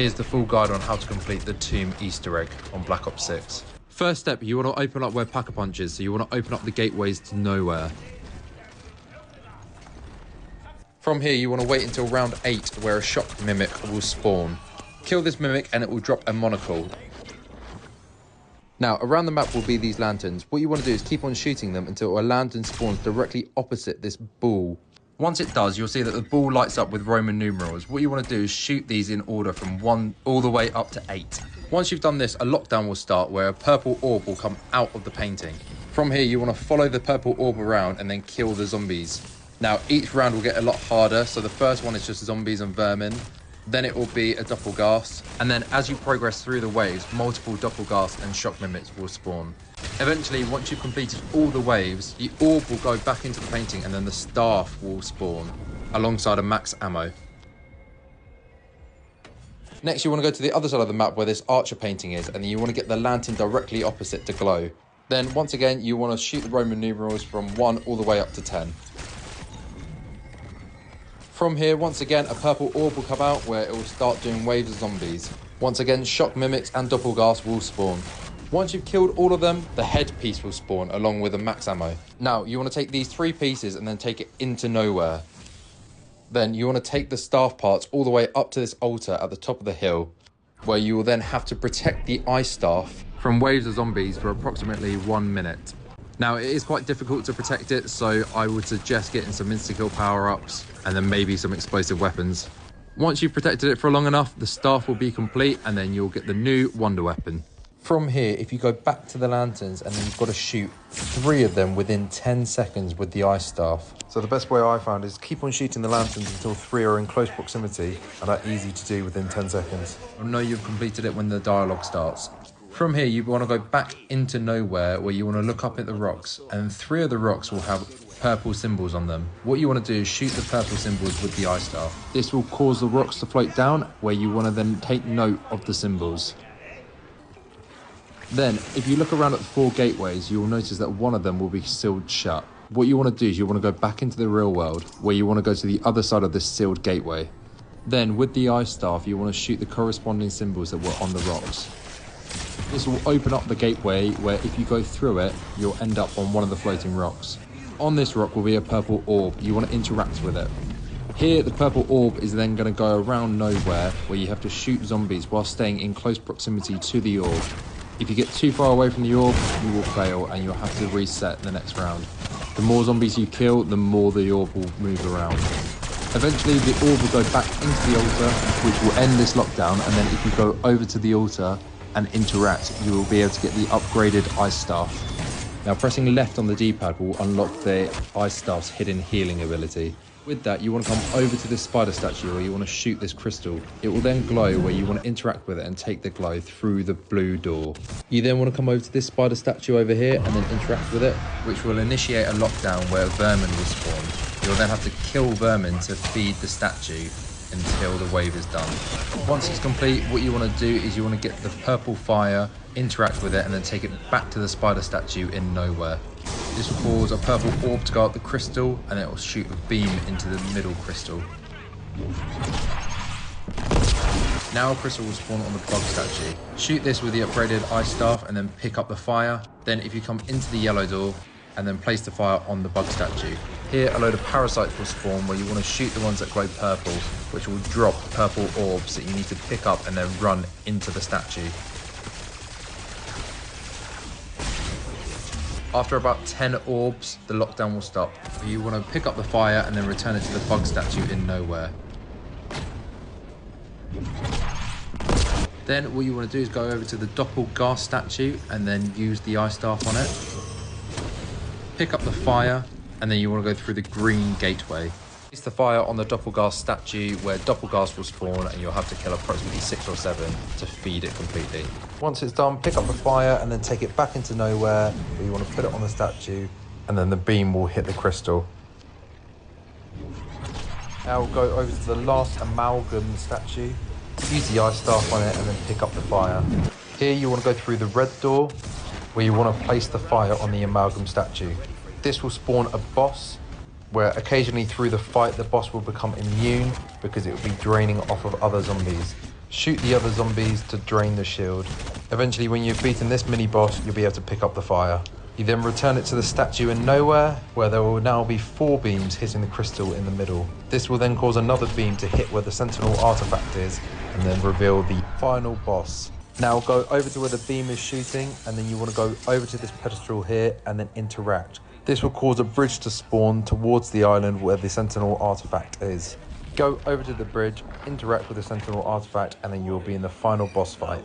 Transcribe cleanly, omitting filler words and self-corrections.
Here's the full guide on how to complete the tomb Easter egg on Black Ops 6. First step, you want to open up where Pack-a-Punch is, so you want to open up the gateways to nowhere. From here, you want to wait until round 8 where a shock mimic will spawn. Kill this mimic and it will drop a monocle. Now, around the map will be these lanterns. What you want to do is keep on shooting them until a lantern spawns directly opposite this ball. Once it does, you'll see that the ball lights up with Roman numerals. What you want to do is shoot these in order from 1 all the way up to 8. Once you've done this, a lockdown will start where a purple orb will come out of the painting. From here, you want to follow the purple orb around and then kill the zombies. Now, each round will get a lot harder, so the first one is just zombies and vermin. Then it will be a doppelgast, and then as you progress through the waves, multiple doppelgast and shock mimics will spawn. Eventually, once you've completed all the waves, the orb will go back into the painting and then the staff will spawn, alongside a max ammo. Next, you want to go to the other side of the map where this archer painting is, and then you want to get the lantern directly opposite to glow. Then, once again, you want to shoot the Roman numerals from 1 all the way up to 10. From here, once again, a purple orb will come out where it will start doing waves of zombies. Once again, shock mimics and doppelgast will spawn. Once you've killed all of them, the headpiece will spawn along with a max ammo. Now, you want to take these 3 pieces and then take it into nowhere. Then you want to take the staff parts all the way up to this altar at the top of the hill, where you will then have to protect the ice staff from waves of zombies for approximately 1 minute. Now, it is quite difficult to protect it, so I would suggest getting some insta-kill power-ups and then maybe some explosive weapons. Once you've protected it for long enough, the staff will be complete and then you'll get the new wonder weapon. From here, if you go back to the lanterns and then you've got to shoot 3 of them within 10 seconds with the ice staff. So the best way I found is keep on shooting the lanterns until 3 are in close proximity, and are easy to do within 10 seconds. You'll know you've completed it when the dialogue starts. From here, you want to go back into nowhere where you want to look up at the rocks, and 3 of the rocks will have purple symbols on them. What you want to do is shoot the purple symbols with the ice staff. This will cause the rocks to float down, where you want to then take note of the symbols. Then, if you look around at the 4 gateways, you will notice that one of them will be sealed shut. What you want to do is you want to go back into the real world, where you want to go to the other side of this sealed gateway. Then, with the ice staff, you want to shoot the corresponding symbols that were on the rocks. This will open up the gateway where if you go through it, you'll end up on one of the floating rocks. On this rock will be a purple orb. You want to interact with it. Here, the purple orb is then going to go around nowhere where you have to shoot zombies while staying in close proximity to the orb. If you get too far away from the orb, you will fail and you'll have to reset the next round. The more zombies you kill, the more the orb will move around. Eventually, the orb will go back into the altar, which will end this lockdown, and then if you go over to the altar and interact, you will be able to get the upgraded ice staff. Now, pressing left on the D-pad will unlock the ice staff's hidden healing ability. With that, you want to come over to this spider statue where you want to shoot this crystal. It will then glow where you want to interact with it and take the glow through the blue door. You then want to come over to this spider statue over here and then interact with it, which will initiate a lockdown where vermin will spawn. You'll then have to kill vermin to feed the statue until the wave is done. Once it's complete, what you want to do is you want to get the purple fire, interact with it, and then take it back to the spider statue in nowhere. This will cause a purple orb to go up the crystal, and it will shoot a beam into the middle crystal. Now a crystal will spawn on the bug statue. Shoot this with the upgraded ice staff and then pick up the fire. Then if you come into the yellow door and then place the fire on the bug statue. Here a load of parasites will spawn where you want to shoot the ones that glow purple, which will drop purple orbs that you need to pick up and then run into the statue. After about 10 orbs, the lockdown will stop. You want to pick up the fire and then return it to the bug statue in nowhere. Then what you want to do is go over to the doppelgast statue and then use the ice staff on it. Pick up the fire and then you want to go through the green gateway. Place the fire on the doppelgast statue where doppelgast will spawn, and you'll have to kill approximately 6 or 7 to feed it completely. Once it's done, pick up the fire and then take it back into nowhere where you want to put it on the statue, and then the beam will hit the crystal. Now we'll go over to the last amalgam statue, use the ice staff on it and then pick up the fire. Here you want to go through the red door where you want to place the fire on the amalgam statue. This will spawn a boss where occasionally through the fight the boss will become immune because it will be draining off of other zombies. Shoot the other zombies to drain the shield. Eventually, when you've beaten this mini boss, you'll be able to pick up the fire. You then return it to the statue in nowhere, where there will now be 4 beams hitting the crystal in the middle. This will then cause another beam to hit where the sentinel artifact is, and then reveal the final boss. Now go over to where the beam is shooting, and then you want to go over to this pedestal here and then interact. This will cause a bridge to spawn towards the island where the sentinel artifact is. Go over to the bridge, interact with the sentinel artifact, and then you'll be in the final boss fight.